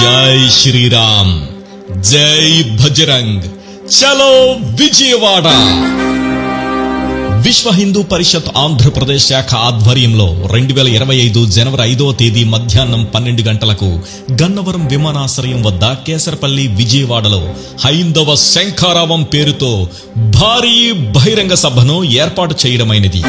జై శ్రీరామ్, జై బజరంగ్, చలో విజయవాడ. విశ్వ హిందూ పరిషత్ ఆంధ్రప్రదేశ్ శాఖ ఆధ్వర్యంలో 2025 జనవరి 5వ తేదీ మధ్యాహ్నం 12 గంటలకు గన్నవరం విమానాశ్రయం వద్ద కేసరపల్లి విజయవాడలో హైందవ శంఖారావం పేరుతో భారీ బహిరంగ సభను ఏర్పాటు చేయడమైనది.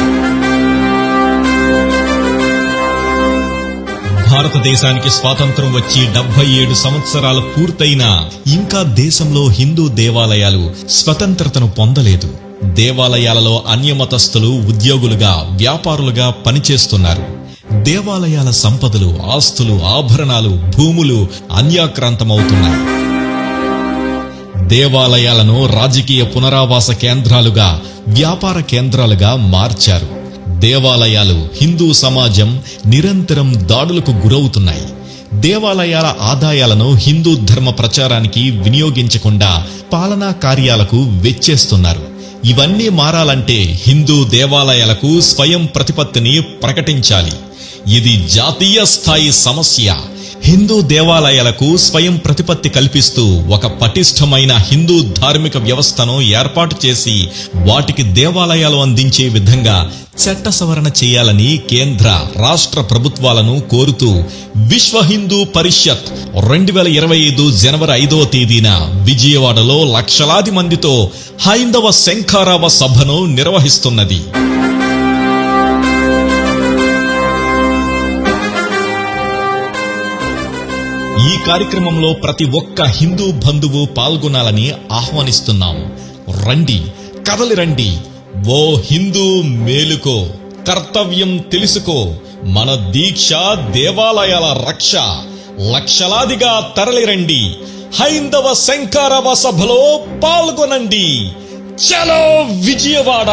భారతదేశానికి స్వాతంత్రం వచ్చి 77 సంవత్సరాలు పూర్తయినా ఇంకా దేశంలో హిందూ దేవాలయాలు స్వతంత్రతను పొందలేదు. దేవాలయాలలో అన్యమతస్థులు ఉద్యోగులుగా, వ్యాపారులుగా పనిచేస్తున్నారు. దేవాలయాల సంపదలు, ఆస్తులు, ఆభరణాలు, భూములు అన్యాక్రాంతమవుతున్నాయి. దేవాలయాలను రాజకీయ పునరావాస కేంద్రాలుగా, వ్యాపార కేంద్రాలుగా మార్చారు. దేవాలయాలు, హిందూ సమాజం నిరంతరం దాడులకు గురవుతున్నాయి. దేవాలయాల ఆదాయాలను హిందూ ధర్మ ప్రచారానికి వినియోగించకుండా పాలనా కార్యాలకు వెచ్చేస్తున్నారు. ఇవన్నీ మారాలంటే హిందూ దేవాలయాలకు స్వయం ప్రతిపత్తిని ప్రకటించాలి. ఇది జాతీయ స్థాయి సమస్య. హిందూ దేవాలయాలకు స్వయం ప్రతిపత్తి కల్పిస్తూ ఒక పటిష్టమైన హిందూ ధార్మిక వ్యవస్థను ఏర్పాటు చేసి వాటికి దేవాలయాలు అందించే విధంగా చట్ట సవరణ చేయాలని కేంద్ర, రాష్ట్ర ప్రభుత్వాలను కోరుతూ విశ్వ హిందూ పరిషత్ 2025 జనవరి 5వ తేదీన విజయవాడలో లక్షలాది మందితో హైందవ శంఖారావ సభను నిర్వహిస్తున్నది. ఈ కార్యక్రమంలో ప్రతి ఒక్క హిందూ బంధువు పాల్గొనాలని ఆహ్వానిస్తున్నాం. రండి, కదలి రండి. ఓ హిందూ మేలుకో, కర్తవ్యం తెలుసుకో. మన దీక్ష దేవాలయాల రక్ష. లక్షలాదిగా తరలిరండి. హైందవ శంఖారావ సభలో పాల్గొనండి. చలో విజయవాడ.